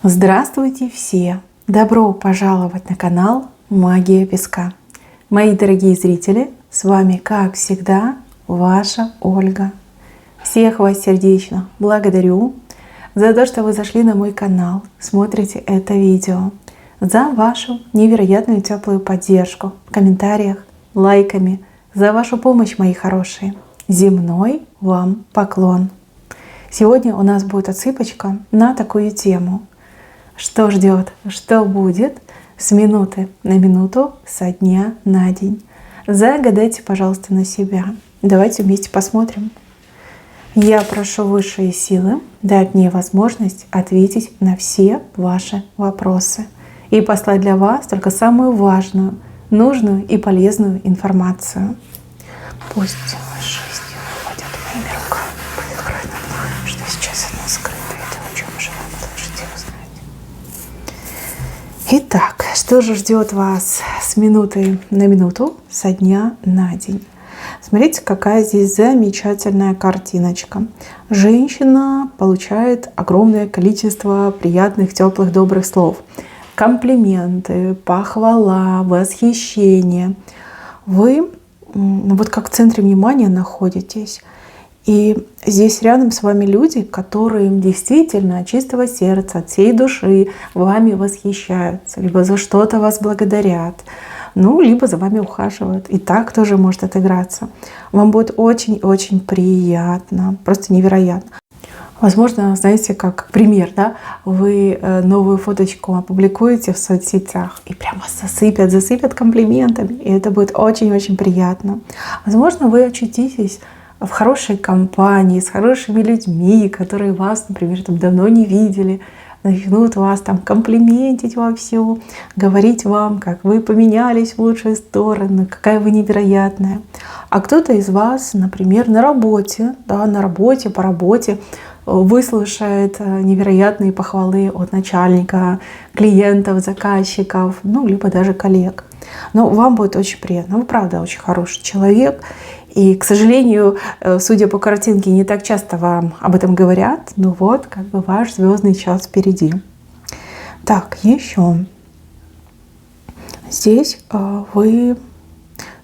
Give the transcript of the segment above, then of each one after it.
Здравствуйте все! Добро пожаловать на канал Магия Песка. Мои дорогие зрители, с вами, как всегда, ваша Ольга. Всех вас сердечно благодарю за то, что вы зашли на мой канал, смотрите это видео, за вашу невероятную теплую поддержку в комментариях, лайками, за вашу помощь, мои хорошие. Земной вам поклон! Сегодня у нас будет отсыпочка на такую тему. Что ждет, что будет с минуты на минуту, со дня на день. Загадайте, пожалуйста, на себя. Давайте вместе посмотрим. Я прошу высшие силы дать мне возможность ответить на все ваши вопросы и послать для вас только самую важную, нужную и полезную информацию. Пусть высшие силы вводят моими руками, открой нам, что сейчас от нас скрыто, и то, о чем мы желаем услышать и узнать. Итак, что же ждет вас с минуты на минуту, со дня на день? Смотрите, какая здесь замечательная картиночка. Женщина получает огромное количество приятных, теплых, добрых слов. Комплименты, похвала, восхищение. Вы вот как в центре внимания находитесь. И здесь рядом с вами люди, которые действительно от чистого сердца, от всей души вами восхищаются, либо за что-то вас благодарят, либо за вами ухаживают. И так тоже может отыграться. Вам будет очень-очень приятно, просто невероятно. Возможно, знаете, как пример, да, вы новую фоточку опубликуете в соцсетях и прямо засыпят комплиментами, и это будет очень-очень приятно. Возможно, вы очутитесь в хорошей компании, с хорошими людьми, которые вас, например, давно не видели, начнут вас комплиментить вовсю, говорить вам, как вы поменялись в лучшую сторону, какая вы невероятная. А кто-то из вас, например, на работе, по работе, выслушает невероятные похвалы от начальника, клиентов, заказчиков, либо даже коллег. Но вам будет очень приятно. Вы, правда, очень хороший человек. И, к сожалению, судя по картинке, не так часто вам об этом говорят. Ваш звездный час впереди. Так, еще. Здесь вы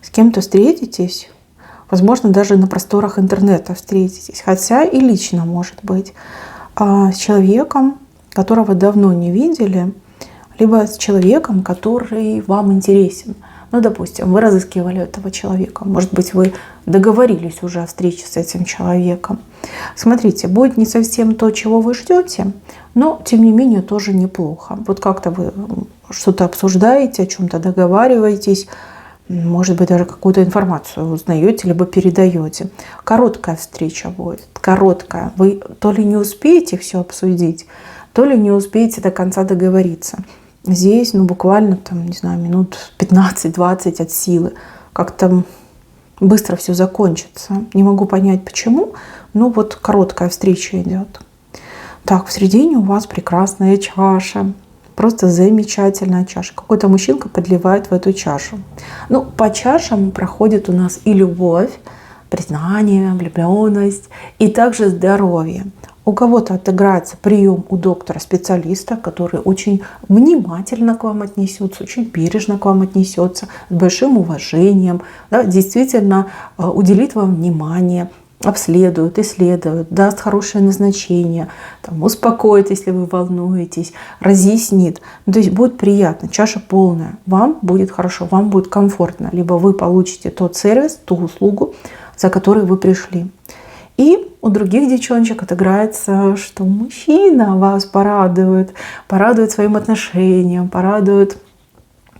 с кем-то встретитесь. Возможно, даже на просторах интернета встретитесь. Хотя и лично, может быть. С человеком, которого давно не видели. Либо с человеком, который вам интересен. Допустим, вы разыскивали этого человека. Может быть, вы договорились уже о встрече с этим человеком. Смотрите, будет не совсем то, чего вы ждете, но, тем не менее, тоже неплохо. Вот как-то вы что-то обсуждаете, о чем-то договариваетесь, может быть, даже какую-то информацию узнаете, либо передаете. Короткая встреча будет, короткая. Вы то ли не успеете все обсудить, то ли не успеете до конца договориться. Здесь, буквально, минут 15-20 от силы. Как-то быстро все закончится. Не могу понять, почему, но короткая встреча идет. Так, в середине у вас прекрасная чаша. Просто замечательная чаша. Какой-то мужчинка подливает в эту чашу. По чашам проходит у нас и любовь, признание, влюбленность, и также здоровье. У кого-то отыграется прием у доктора-специалиста, который очень внимательно к вам отнесется, очень бережно к вам отнесется, с большим уважением, действительно уделит вам внимание, обследует, исследует, даст хорошее назначение, успокоит, если вы волнуетесь, разъяснит. То есть будет приятно, чаша полная. Вам будет хорошо, вам будет комфортно. Либо вы получите тот сервис, ту услугу, за которой вы пришли. И у других девчоночек отыграется, что мужчина вас порадует своим отношением, порадует,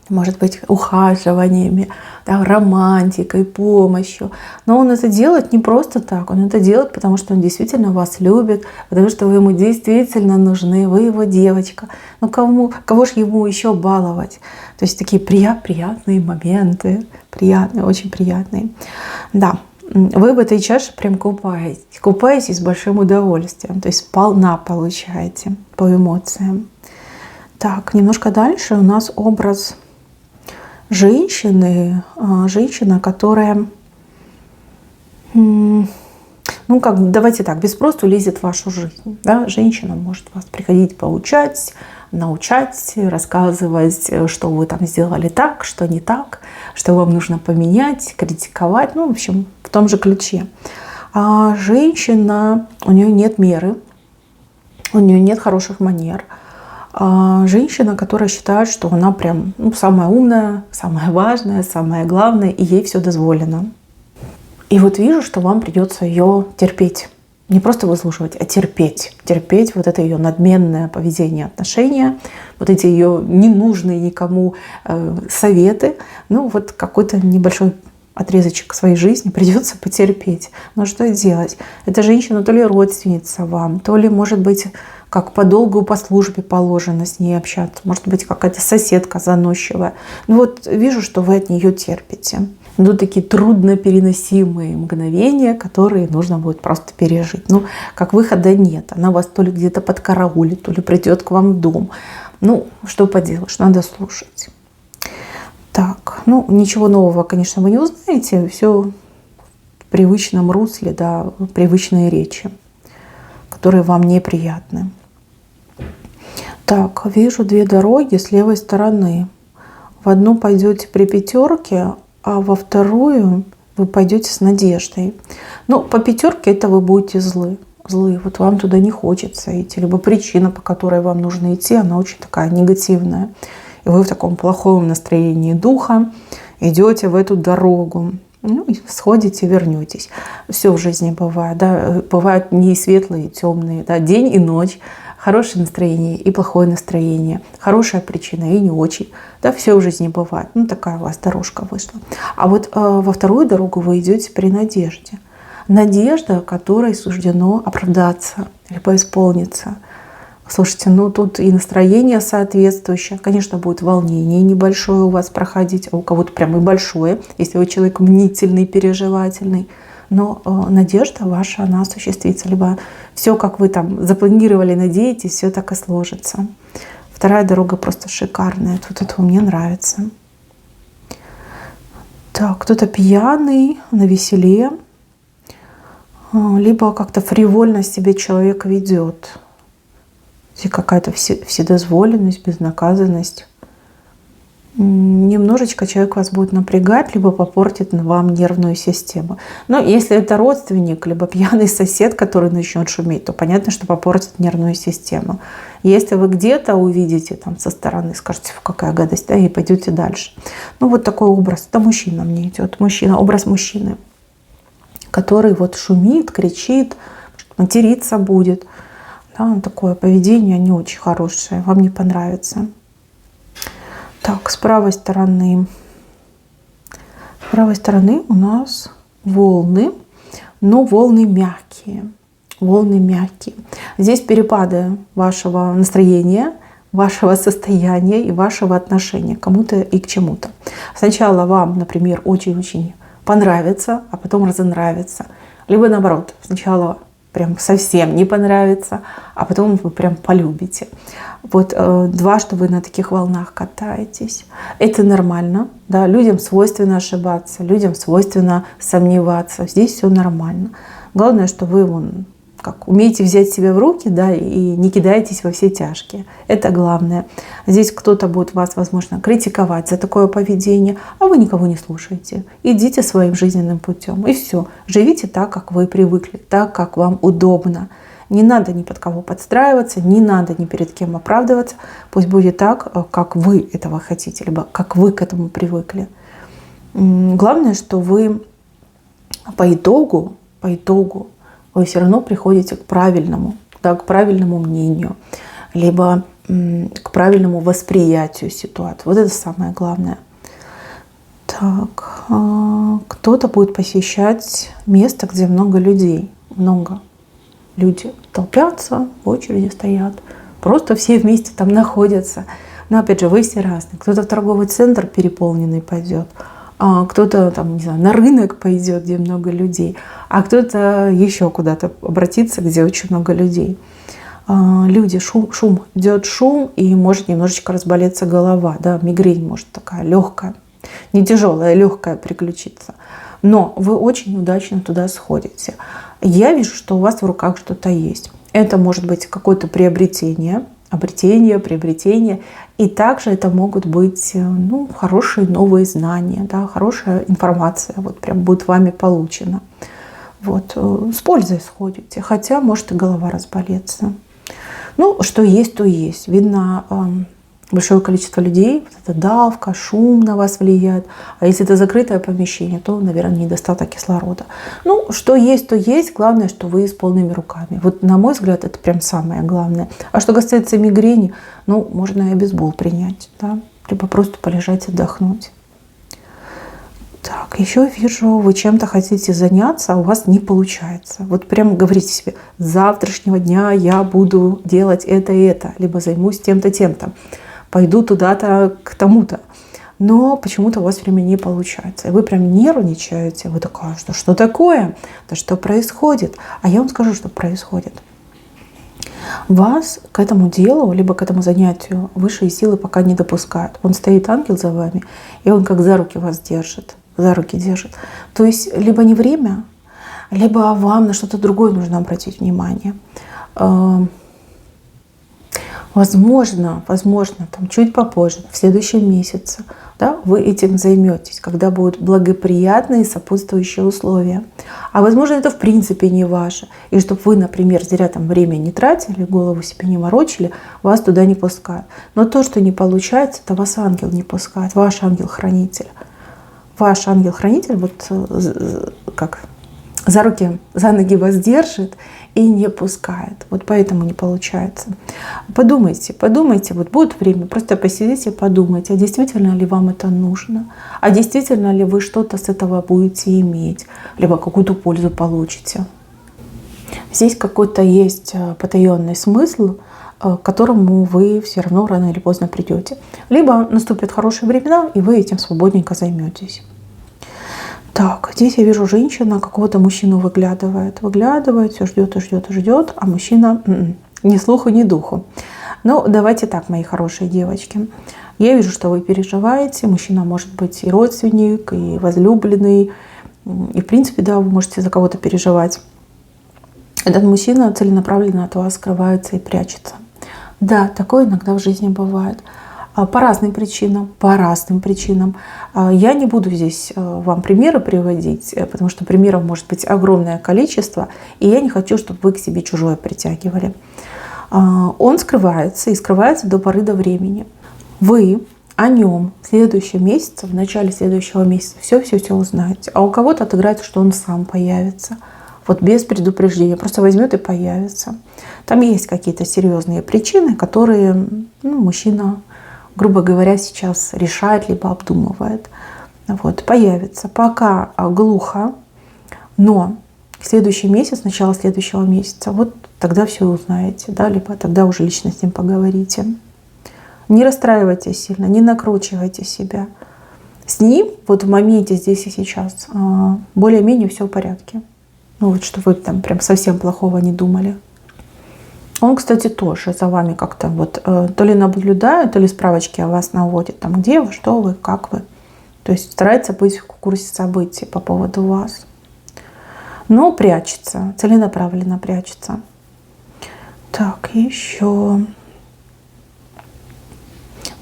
может быть, ухаживаниями, романтикой, помощью. Но он это делает не просто так, он это делает, потому что он действительно вас любит, потому что вы ему действительно нужны, вы его девочка. Кого ж ему еще баловать? То есть такие приятные моменты, приятные, очень приятные. Да. Вы в этой чаше прям купаетесь с большим удовольствием, то есть сполна получаете по эмоциям. Так, немножко дальше у нас образ женщина, которая Ну, как, давайте так, без спросу лезет в вашу жизнь. Да? Женщина может вас приходить поучать, научать, рассказывать, что вы там сделали так, что не так, что вам нужно поменять, критиковать. Ну, в общем, в том же ключе. А женщина, у нее нет меры, у нее нет хороших манер. Женщина, которая считает, что она прям самая умная, самая важная, самая главная, и ей все дозволено. И вот вижу, что вам придется ее терпеть. Не просто выслушивать, а терпеть. Терпеть вот это ее надменное поведение, отношения, вот эти ее ненужные никому советы. Ну вот какой-то небольшой отрезочек своей жизни придется потерпеть. Но что делать? Эта женщина то ли родственница вам, то ли, может быть, как по долгу, по службе положено с ней общаться. Может быть, какая-то соседка заносчивая. Ну вот вижу, что вы от нее терпите. Но такие труднопереносимые мгновения, которые нужно будет просто пережить. Ну, как выхода нет. Она вас то ли где-то подкараулит, то ли придет к вам в дом. Ну, что поделаешь, надо слушать. Так, ну, ничего нового, конечно, вы не узнаете. Все в привычном русле, да, привычные речи, которые вам неприятны. Так, вижу две дороги с левой стороны. В одну пойдете при пятерке, а во вторую вы пойдете с надеждой. Ну, по пятерке это вы будете злы. Вот вам туда не хочется идти. Либо причина, по которой вам нужно идти, она очень такая негативная. И вы в таком плохом настроении духа идете в эту дорогу. Ну, и сходите, вернетесь. Все в жизни бывает. Да? Бывают дни светлые и темные. Да? День и ночь. Хорошее настроение и плохое настроение. Хорошая причина и не очень. Да, все в жизни бывает. Ну, такая у вас дорожка вышла. А вот во вторую дорогу вы идете при надежде. Надежда, которой суждено оправдаться, либо исполниться. Слушайте, ну тут и настроение соответствующее. Конечно, будет волнение небольшое у вас проходить, а у кого-то прям и большое, если вы человек мнительный, переживательный. Но надежда ваша, она осуществится. Либо все, как вы там запланировали, надеетесь, все так и сложится. Вторая дорога просто шикарная. Тут это мне нравится. Так, кто-то пьяный, навеселе. Либо как-то фривольно себе человек ведет. Здесь какая-то вседозволенность, безнаказанность. Немножечко человек вас будет напрягать, либо попортит вам нервную систему. Но если это родственник, либо пьяный сосед, который начнет шуметь, то понятно, что попортит нервную систему. Если вы где-то увидите там со стороны, скажете, какая гадость, да, и пойдете дальше. Ну вот такой образ. Это мужчина мне идет. Мужчина, образ мужчины, который вот шумит, кричит, материться будет. Да, такое поведение не очень хорошее, вам не понравится. Так, с правой стороны у нас волны, но волны мягкие. Здесь перепады вашего настроения, вашего состояния и вашего отношения к кому-то и к чему-то. Сначала вам, например, очень-очень понравится, а потом разонравится. Либо наоборот, сначала прям совсем не понравится, а потом вы прям полюбите. Вот дважды вы на таких волнах катаетесь. Это нормально. Да? Людям свойственно ошибаться, людям свойственно сомневаться. Здесь все нормально. Главное, что вы умеете взять себя в руки, да, и не кидаетесь во все тяжкие. Это главное. Здесь кто-то будет вас, возможно, критиковать за такое поведение, а вы никого не слушаете. Идите своим жизненным путем. И все. Живите так, как вы привыкли, так, как вам удобно. Не надо ни под кого подстраиваться, не надо ни перед кем оправдываться. Пусть будет так, как вы этого хотите, либо как вы к этому привыкли. Главное, что вы по итогу вы все равно приходите к правильному, да, к правильному мнению, либо к правильному восприятию ситуации. Вот это самое главное. Так, кто-то будет посещать место, где много людей. Люди толпятся, в очереди стоят. Просто все вместе там находятся. Но опять же, вы все разные. Кто-то в торговый центр переполненный пойдет, а кто-то там, не знаю, на рынок пойдет, где много людей, а кто-то еще куда-то обратится, где очень много людей. Люди, шум, идет шум, и может немножечко разболеться голова, да, мигрень может такая легкая, не тяжелая, легкая приключиться. Но вы очень удачно туда сходите. Я вижу, что у вас в руках что-то есть. Это может быть какое-то приобретение, приобретение. И также это могут быть хорошие новые знания, да, хорошая информация вот прям будет вами получена. Вот, с пользой сходите, хотя может и голова разболеться. Ну, что есть, то есть. Видно, большое количество людей, вот эта давка, шум на вас влияет. А если это закрытое помещение, то, наверное, недостаток кислорода. Ну, что есть, то есть. Главное, что вы с полными руками. Вот, на мой взгляд, это прям самое главное. А что касается мигрени, можно и обезбол принять, да? Либо просто полежать, отдохнуть. Так, еще вижу, вы чем-то хотите заняться, а у вас не получается. Вот прям говорите себе, с завтрашнего дня я буду делать это и это, либо займусь тем-то, тем-то, пойду туда-то к тому-то. Но почему-то у вас времени не получается. И вы прям нервничаете. Вы такая, что такое? Да что происходит? А я вам скажу, что происходит. Вас к этому делу, либо к этому занятию высшие силы пока не допускают. Он стоит, ангел, за вами, и он как за руки вас держит. За руки держит. То есть либо не время, либо вам на что-то другое нужно обратить внимание. Возможно, там чуть попозже, в следующем месяце, да, вы этим займетесь, когда будут благоприятные сопутствующие условия. А возможно, это в принципе не ваше. И чтобы вы, например, зря там время не тратили, голову себе не морочили, вас туда не пускают. Но то, что не получается, это вас ангел не пускает, ваш ангел-хранитель. Ваш ангел-хранитель вот как за руки, за ноги вас держит и не пускает. Вот поэтому не получается. Подумайте, вот будет время, просто посидите, подумайте, а действительно ли вам это нужно? А действительно ли вы что-то с этого будете иметь? Либо какую-то пользу получите? Здесь какой-то есть потаенный смысл, к которому вы все равно рано или поздно придете. Либо наступят хорошие времена, и вы этим свободненько займетесь. Так, здесь я вижу, женщина какого-то мужчину выглядывает, все ждет и ждет и ждет, а мужчина ни слуху, ни духу. Ну, давайте так, мои хорошие девочки. Я вижу, что вы переживаете. Мужчина может быть и родственник, и возлюбленный, и в принципе, да, вы можете за кого-то переживать. Этот мужчина целенаправленно от вас скрывается и прячется. Да, такое иногда в жизни бывает. По разным причинам. Я не буду здесь вам примеры приводить, потому что примеров может быть огромное количество, и я не хочу, чтобы вы к себе чужое притягивали. Он скрывается, и скрывается до поры до времени. Вы о нем в следующем месяце, в начале следующего месяца все узнаете. А у кого-то отыграется, что он сам появится. Вот без предупреждения, просто возьмет и появится. Там есть какие-то серьезные причины, которые мужчина, грубо говоря, сейчас решает либо обдумывает. Вот, появится. Пока глухо, но в следующий месяц, начало следующего месяца, вот тогда все узнаете, да, либо тогда уже лично с ним поговорите. Не расстраивайтесь сильно, не накручивайте себя. С ним вот в моменте здесь и сейчас более-менее все в порядке. Вот, что вы там прям совсем плохого не думали. Он, кстати, тоже за вами как-то вот то ли наблюдает, то ли справочки о вас наводит. Там, где вы, что вы, как вы. То есть старается быть в курсе событий по поводу вас. Но прячется, целенаправленно прячется. Так, еще.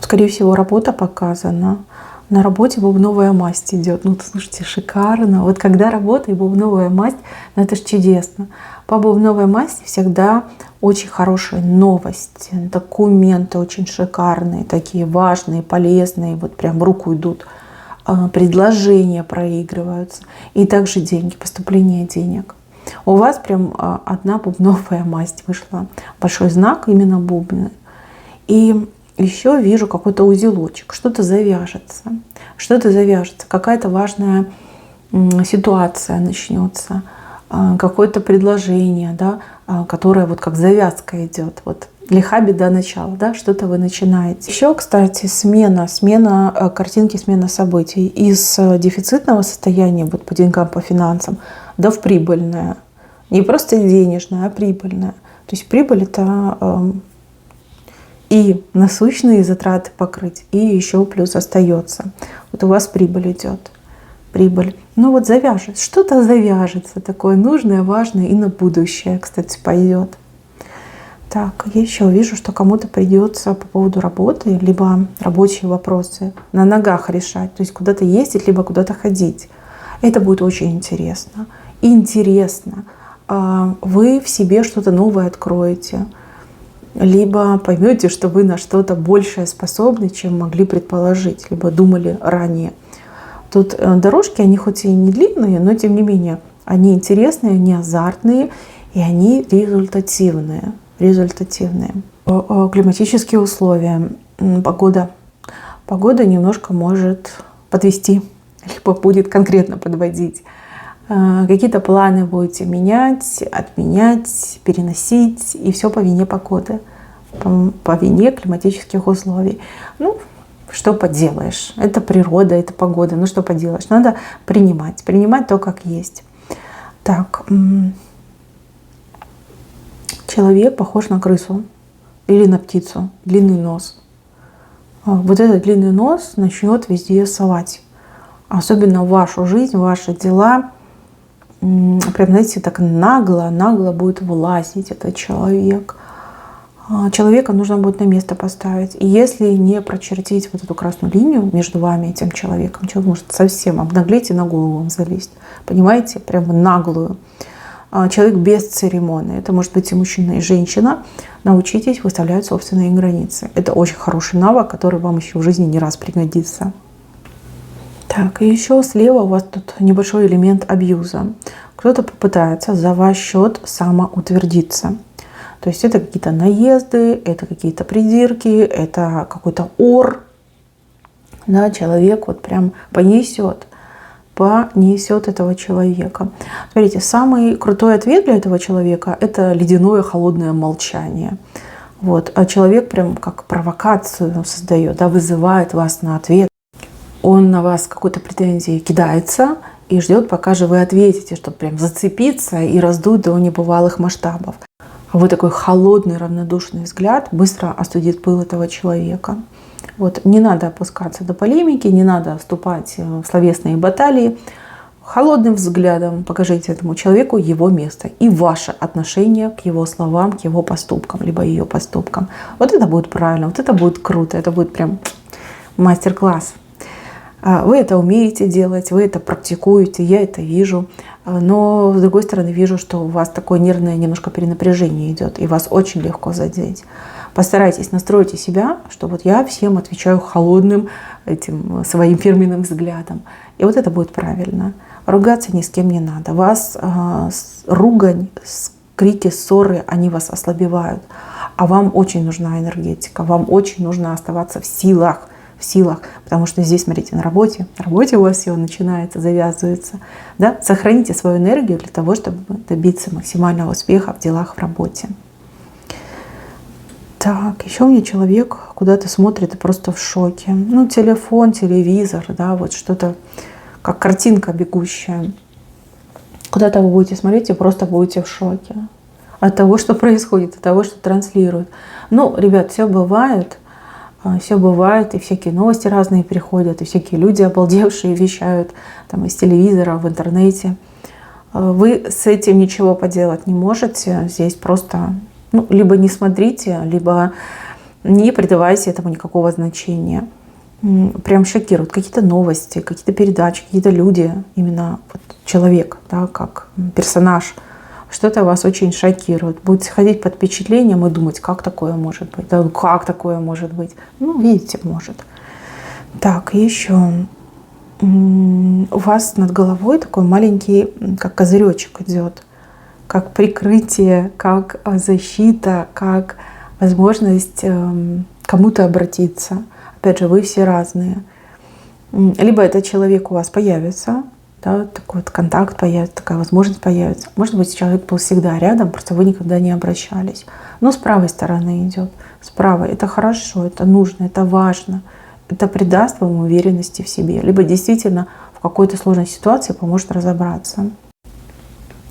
Скорее всего, работа показана. На работе бубновая масть идет. Слушайте, шикарно. Вот когда работа и бубновая масть, это ж чудесно. По бубновой масти всегда очень хорошие новости, документы очень шикарные, такие важные, полезные, вот прям в руку идут. Предложения проигрываются. И также деньги, поступление денег. У вас прям одна бубновая масть вышла. Большой знак, именно бубны. И еще вижу какой-то узелочек, что-то завяжется, какая-то важная ситуация начнется, какое-то предложение, да, которое вот как завязка идет. Вот лиха беда начала, да, что-то вы начинаете. Еще, кстати, смена картинки, смена событий из дефицитного состояния вот по деньгам, по финансам, да в прибыльное. Не просто денежное, а прибыльное. То есть прибыль — это и насущные затраты покрыть, и еще плюс остается. Вот у вас прибыль идет. прибыль. Ну вот завяжется, что-то завяжется такое нужное, важное и на будущее, кстати, пойдет. Так, я еще вижу, что кому-то придется по поводу работы, либо рабочие вопросы на ногах решать, то есть куда-то ездить, либо куда-то ходить. Это будет очень интересно. Интересно. Вы в себе что-то новое откроете, либо поймете, что вы на что-то большее способны, чем могли предположить, либо думали ранее. Тут дорожки, они хоть и не длинные, но тем не менее, они интересные, они азартные и они результативные. Климатические условия, погода. Погода немножко может подвести, либо будет конкретно подводить. Какие-то планы будете менять, отменять, переносить, и все по вине погоды, по вине климатических условий. Ну, что поделаешь? Это природа, это погода. Ну, что поделаешь? Надо принимать то, как есть. Так, человек похож на крысу или на птицу, длинный нос. Вот этот длинный нос начнет везде совать. Особенно в вашу жизнь, в ваши дела. Прям, знаете, так нагло будет влазить этот человек. Человека нужно будет на место поставить. И если не прочертить вот эту красную линию между вами и тем человеком, человек может совсем обнаглеть и на голову вам залезть. Понимаете? Прям в наглую. Человек без церемонии. Это может быть и мужчина, и женщина. Научитесь выставлять собственные границы. Это очень хороший навык, который вам еще в жизни не раз пригодится. Так, и еще слева у вас тут небольшой элемент абьюза. Кто-то попытается за ваш счет самоутвердиться. То есть это какие-то наезды, это какие-то придирки, это какой-то ор. Да, человек вот прям понесет этого человека. Смотрите, самый крутой ответ для этого человека — это ледяное холодное молчание. Вот. А человек прям как провокацию создает, да, вызывает вас на ответ. Он на вас какой-то претензии кидается и ждет, пока же вы ответите, чтобы прям зацепиться и раздуть до небывалых масштабов. А вот такой холодный, равнодушный взгляд быстро остудит пыл этого человека. Вот. Не надо опускаться до полемики, не надо вступать в словесные баталии. Холодным взглядом покажите этому человеку его место и ваше отношение к его словам, к его поступкам, либо ее поступкам. Вот это будет правильно, вот это будет круто, это будет прям мастер-класс. Вы это умеете делать, вы это практикуете, я это вижу. Но, с другой стороны, вижу, что у вас такое нервное немножко перенапряжение идет, и вас очень легко задеть. Постарайтесь, настройте себя, что вот я всем отвечаю холодным этим своим фирменным взглядом. И вот это будет правильно. Ругаться ни с кем не надо. Вас ругань, крики, ссоры, они вас ослабевают. А вам очень нужна энергетика, вам очень нужно оставаться в силах, потому что здесь, смотрите, на работе у вас все начинается, завязывается. Да? Сохраните свою энергию для того, чтобы добиться максимального успеха в делах, в работе. Так, еще мне человек куда-то смотрит и просто в шоке. Ну, телефон, телевизор, да, вот что-то, как картинка бегущая. Куда-то вы будете смотреть и просто будете в шоке от того, что происходит, от того, что транслируют. Ну, ребят, все бывает, и всякие новости разные приходят, и всякие люди обалдевшие вещают там из телевизора, в интернете. Вы с этим ничего поделать не можете. Здесь просто либо не смотрите, либо не придавайте этому никакого значения. Прям шокируют какие-то новости, какие-то передачи, какие-то люди, именно вот человек, да, как персонаж. Что-то вас очень шокирует. Будете ходить под впечатлением и думать, как такое может быть. Да, как такое может быть? Ну, видите, может. Так, еще у вас над головой такой маленький, как козыречек идет, как прикрытие, как защита, как возможность кому-то обратиться. Опять же, вы все разные. Либо этот человек у вас появится, да, такой вот контакт появится, такая возможность появится. Может быть, человек был всегда рядом, просто вы никогда не обращались. Но с правой стороны идет. Справа это хорошо, это нужно, это важно. Это придаст вам уверенности в себе. Либо действительно в какой-то сложной ситуации поможет разобраться.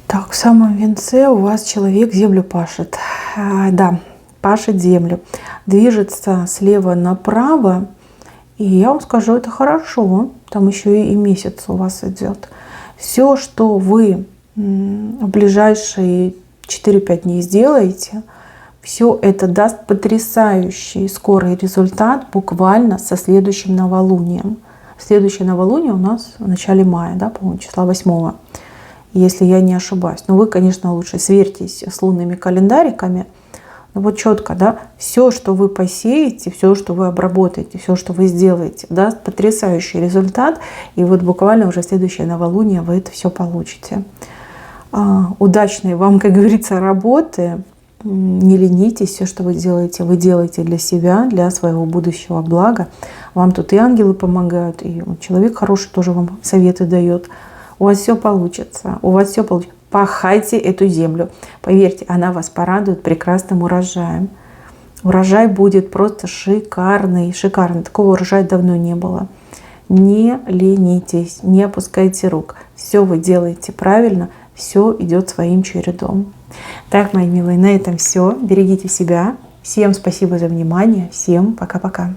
Так, в самом венце у вас человек землю пашет. Да, пашет землю. Движется слева направо. И я вам скажу, это хорошо. там еще и месяц у вас идет. Все, что вы в ближайшие 4-5 дней сделаете, все это даст потрясающий скорый результат буквально со следующим новолунием. Следующее новолуние у нас в начале мая, да, по-моему, числа 8, если я не ошибаюсь. Но вы, конечно, лучше сверьтесь с лунными календариками. Но вот четко, да, все, что вы посеете, все, что вы обработаете, все, что вы сделаете, даст потрясающий результат. И вот буквально уже в следующее новолуние вы это все получите. Удачной вам, как говорится, работы. Не ленитесь, все, что вы делаете для себя, для своего будущего блага. Вам тут и ангелы помогают, и человек хороший тоже вам советы дает. У вас все получится, у вас все получится. Пахайте эту землю. Поверьте, она вас порадует прекрасным урожаем. Урожай будет просто шикарный, шикарный. Такого урожая давно не было. Не ленитесь, не опускайте рук. Все вы делаете правильно, все идет своим чередом. Так, мои милые, на этом все. Берегите себя. Всем спасибо за внимание. Всем пока-пока.